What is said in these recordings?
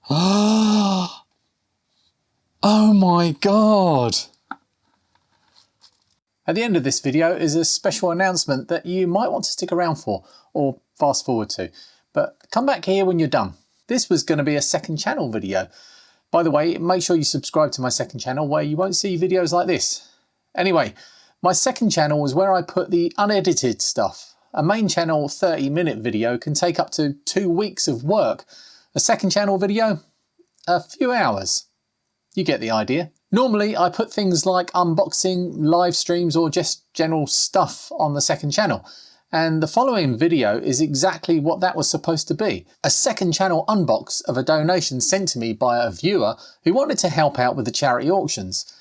Oh my God. At the end of this video is a special announcement that you might want to stick around for, or fast forward to, but come back here when you're done. This was going to be a second channel video. By the way, make sure you subscribe to my second channel where you won't see videos like this. Anyway, my second channel is where I put the unedited stuff. A main channel 30-minute video can take up to 2 weeks of work. A second channel video, a few hours. You get the idea. Normally, I put things like unboxing, live streams, or just general stuff on the second channel. And the following video is exactly what that was supposed to be. A second channel unbox of a donation sent to me by a viewer who wanted to help out with the charity auctions.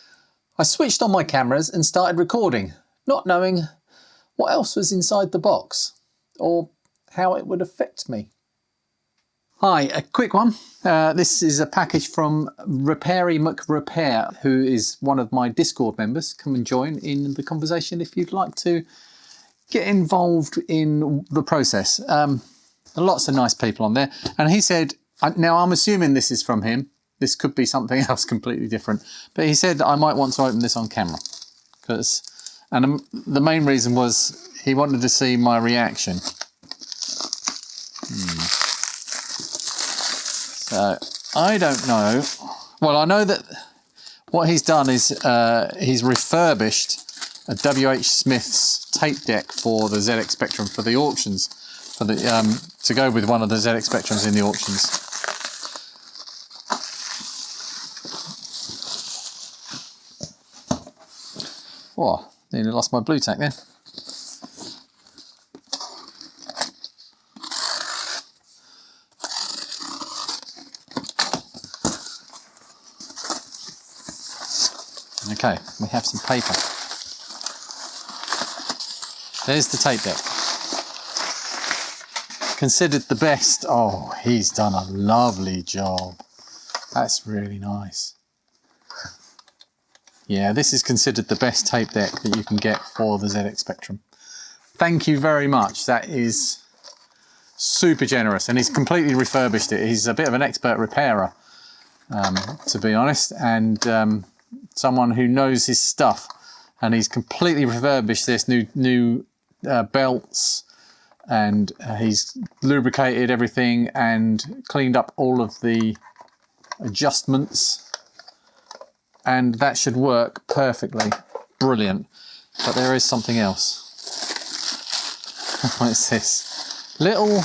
I switched on my cameras and started recording, not knowing what else was inside the box, or how it would affect me. Hi, a quick one. This is a package from Repairy McRepair, who is one of my Discord members. Come and join in the conversation if you'd like to get involved in the process. Lots of nice people on there. And he said, now I'm assuming this is from him. This could be something else completely different. But he said that I might want to open this on camera. And the main reason was he wanted to see my reaction. So I don't know. Well, I know that what he's done is he's refurbished a WH Smith's tape deck for the ZX Spectrum for the auctions, for the to go with one of the ZX Spectrums in the auctions. Oh, nearly lost my blue tack then. Okay, we have some paper. There's the tape deck. Considered the best. Oh, he's done a lovely job. That's really nice. Yeah, this is considered the best tape deck that you can get for the ZX Spectrum. Thank you very much. That is super generous. And he's completely refurbished it. He's a bit of an expert repairer, to be honest. And someone who knows his stuff, and he's completely refurbished this, new belts, and he's lubricated everything and cleaned up all of the adjustments, and that should work perfectly. Brilliant. But there is something else. What is this? Little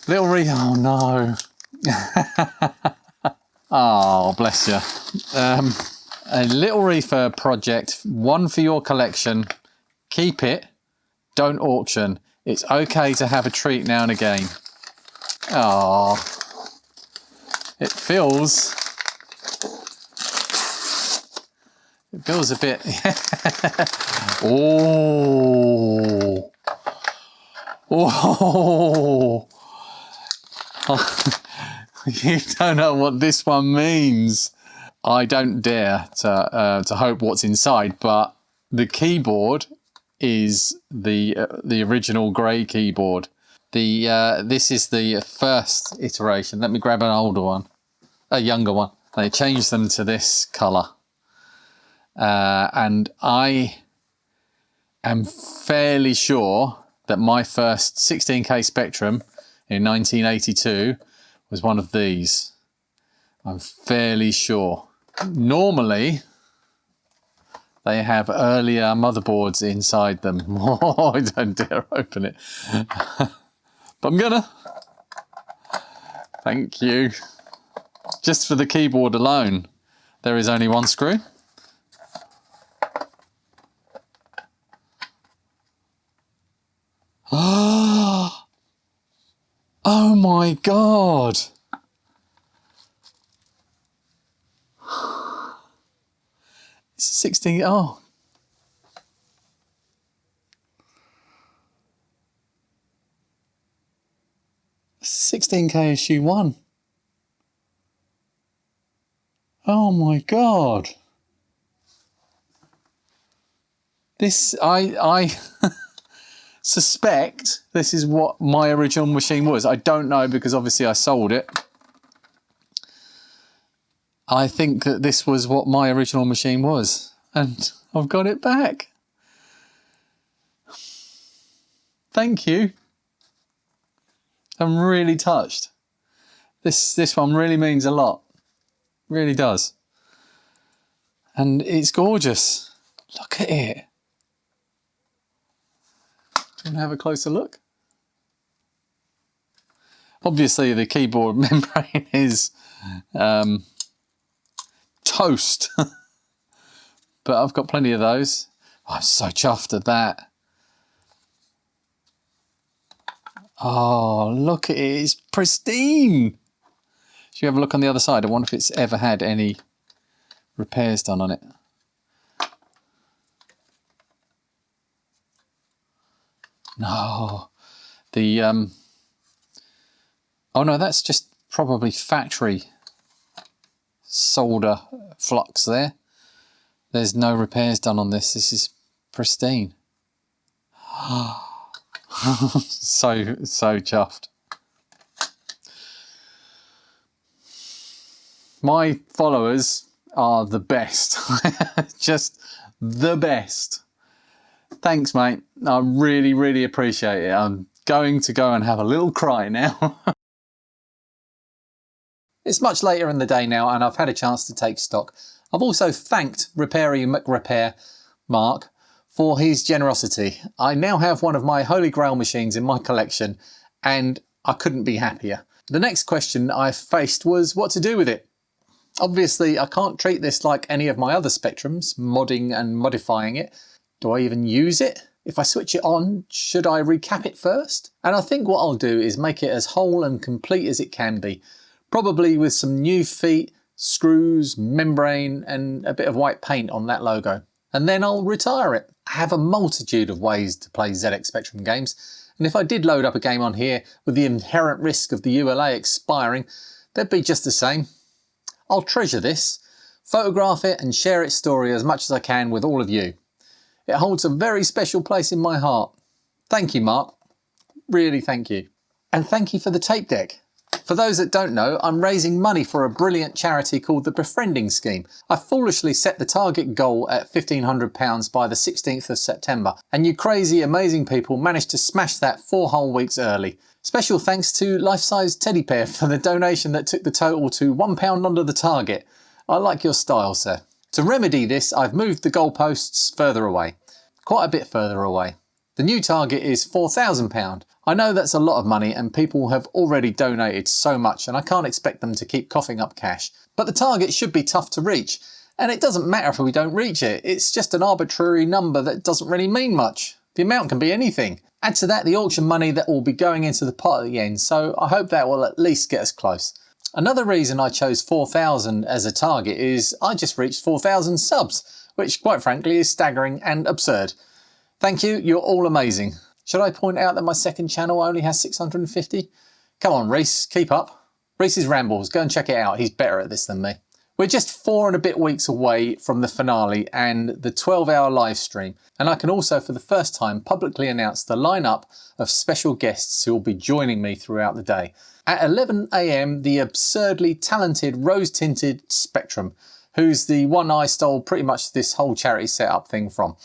oh no. Oh, bless you. A little refurb project, one for your collection. Keep it, don't auction. It's okay to have a treat now and again. Oh, it feels a bit. Oh, oh. You don't know what this one means. I don't dare to hope what's inside, but the keyboard is the original grey keyboard. This is the first iteration. Let me grab an older one, a younger one. They changed them to this colour, and I am fairly sure that my first 16K Spectrum in 1982 was one of these. I'm fairly sure. Normally, they have earlier motherboards inside them. Oh, I don't dare open it. But I'm gonna. Thank you. Just for the keyboard alone, there is only one screw. Oh my God. It's 16, oh. It's 16K issue 1. Oh my God. This, suspect this is what my original machine was. I don't know because obviously I sold it. I think that this was what my original machine was, and I've got it back. Thank you. I'm really touched. This one really means a lot. Really does. And it's gorgeous. Look at it. Do you want to have a closer look? Obviously the keyboard membrane is toast. But I've got plenty of those. Oh, I'm so chuffed at that. Oh, look at it. It's pristine. Should you have a look on the other side? I wonder if it's ever had any repairs done on it. No. The oh no, that's just probably factory solder flux there. There's no repairs done on this. This is pristine. so chuffed. My followers are the best. Just the best. Thanks, mate. I really, really appreciate it. I'm going to go and have a little cry now. It's much later in the day now and I've had a chance to take stock. I've also thanked Repairy McRepair, Mark, for his generosity. I now have one of my Holy Grail machines in my collection and I couldn't be happier. The next question I faced was what to do with it. Obviously, I can't treat this like any of my other Spectrums, modding and modifying it. Do I even use it? If I switch it on, should I recap it first? And I think what I'll do is make it as whole and complete as it can be. Probably with some new feet, screws, membrane and a bit of white paint on that logo. And then I'll retire it. I have a multitude of ways to play ZX Spectrum games. And if I did load up a game on here with the inherent risk of the ULA expiring, they'd be just the same. I'll treasure this, photograph it and share its story as much as I can with all of you. It holds a very special place in my heart. Thank you, Mark. Really thank you. And thank you for the tape deck. For those that don't know, I'm raising money for a brilliant charity called the Befriending Scheme. I foolishly set the target goal at £1,500 by the 16th of September, and you crazy, amazing people managed to smash that 4 whole weeks early. Special thanks to Life-Size Teddy Bear for the donation that took the total to £1 under the target. I like your style, sir. To remedy this, I've moved the goalposts further away. Quite a bit further away. The new target is £4,000. I know that's a lot of money and people have already donated so much and I can't expect them to keep coughing up cash. But the target should be tough to reach. And it doesn't matter if we don't reach it. It's just an arbitrary number that doesn't really mean much. The amount can be anything. Add to that the auction money that will be going into the pot at the end, so I hope that will at least get us close. Another reason I chose 4,000 as a target is I just reached 4,000 subs, which quite frankly is staggering and absurd. Thank you, you're all amazing. Should I point out that my second channel only has 650? Come on Reese, keep up. Reese's Rambles, go and check it out, he's better at this than me. We're just 4 and a bit weeks away from the finale and the 12-hour live stream, and I can also for the first time publicly announce the lineup of special guests who will be joining me throughout the day. At 11 AM, the absurdly talented rose-tinted Spectrum, who's the one I stole pretty much this whole charity setup thing from.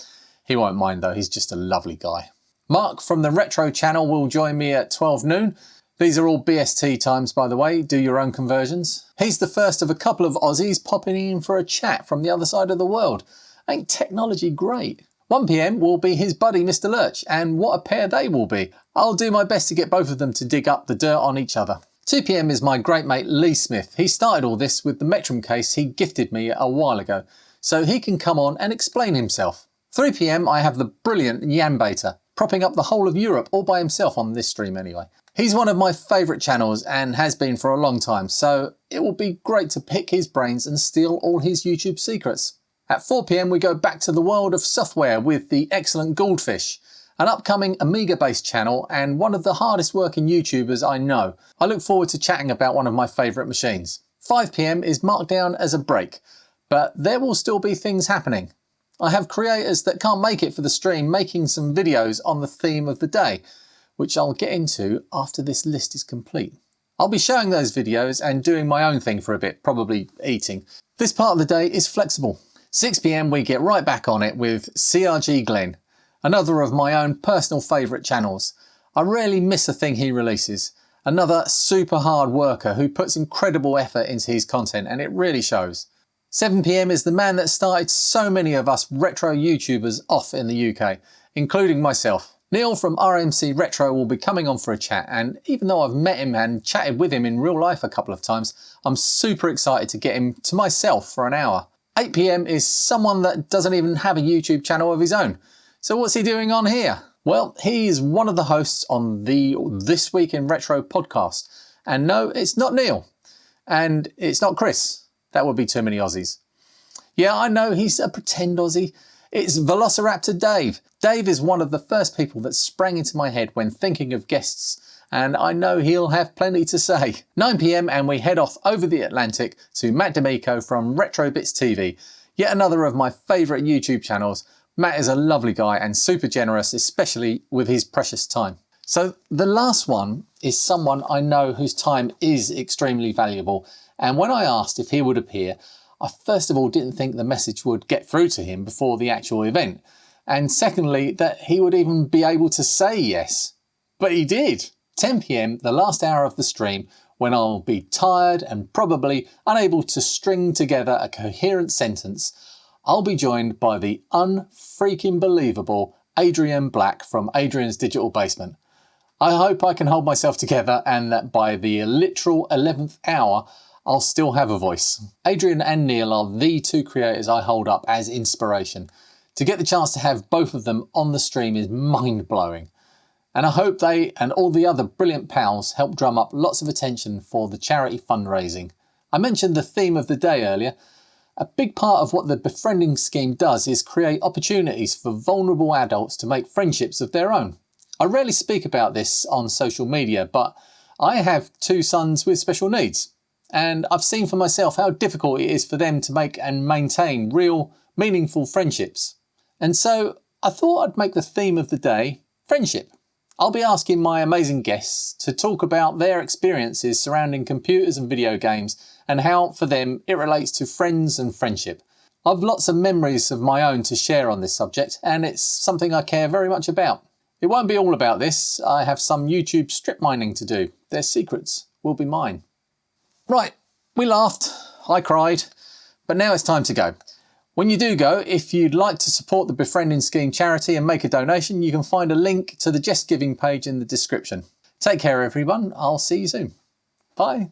He won't mind though, he's just a lovely guy. Mark from the Retro channel will join me at 12 noon. These are all BST times, by the way, do your own conversions. He's the first of a couple of Aussies popping in for a chat from the other side of the world. Ain't technology great? 1 PM will be his buddy Mr. Lurch, and what a pair they will be. I'll do my best to get both of them to dig up the dirt on each other. 2 PM is my great mate Lee Smith. He started all this with the Metrum case he gifted me a while ago, so he can come on and explain himself. 3 PM I have the brilliant Jan Bater, propping up the whole of Europe all by himself on this stream anyway. He's one of my favourite channels and has been for a long time, so it will be great to pick his brains and steal all his YouTube secrets. At 4 PM we go back to the world of software with the excellent Goldfish, an upcoming Amiga-based channel and one of the hardest working YouTubers I know. I look forward to chatting about one of my favourite machines. 5 PM is marked down as a break, but there will still be things happening. I have creators that can't make it for the stream making some videos on the theme of the day, which I'll get into after this list is complete. I'll be showing those videos and doing my own thing for a bit, probably eating. This part of the day is flexible. 6 PM we get right back on it with CRG Glenn, another of my own personal favourite channels. I rarely miss a thing he releases. Another super hard worker who puts incredible effort into his content, and it really shows. 7 PM is the man that started so many of us retro YouTubers off in the UK, including myself. Neil from RMC Retro will be coming on for a chat, and even though I've met him and chatted with him in real life a couple of times, I'm super excited to get him to myself for an hour. 8 PM is someone that doesn't even have a YouTube channel of his own. So what's he doing on here? Well, he is one of the hosts on the This Week in Retro podcast. And no, it's not Neil. And it's not Chris. That would be too many Aussies. Yeah, I know, he's a pretend Aussie. It's Velociraptor Dave. Dave is one of the first people that sprang into my head when thinking of guests, and I know he'll have plenty to say. 9 PM and we head off over the Atlantic to Matt D'Amico from retrobitstv, yet another of my favourite YouTube channels. Matt is a lovely guy and super generous, especially with his precious time. So the last one is someone I know whose time is extremely valuable, and when I asked if he would appear, I first of all didn't think the message would get through to him before the actual event, and secondly that he would even be able to say yes. But he did. 10 PM, the last hour of the stream, when I'll be tired and probably unable to string together a coherent sentence, I'll be joined by the unfreaking believable Adrian Black from Adrian's Digital Basement. I hope I can hold myself together and that by the literal 11th hour I'll still have a voice. Adrian and Neil are the two creators I hold up as inspiration. To get the chance to have both of them on the stream is mind-blowing. And I hope they and all the other brilliant pals help drum up lots of attention for the charity fundraising. I mentioned the theme of the day earlier. A big part of what the Befriending Scheme does is create opportunities for vulnerable adults to make friendships of their own. I rarely speak about this on social media, but I have 2 sons with special needs. And I've seen for myself how difficult it is for them to make and maintain real, meaningful friendships. And so I thought I'd make the theme of the day friendship. I'll be asking my amazing guests to talk about their experiences surrounding computers and video games and how, for them, it relates to friends and friendship. I've lots of memories of my own to share on this subject, and it's something I care very much about. It won't be all about this. I have some YouTube strip mining to do. Their secrets will be mine. Right, we laughed, I cried, but now it's time to go. When you do go, if you'd like to support the Befriending Scheme charity and make a donation, you can find a link to the Just Giving page in the description. Take care everyone, I'll see you soon. Bye.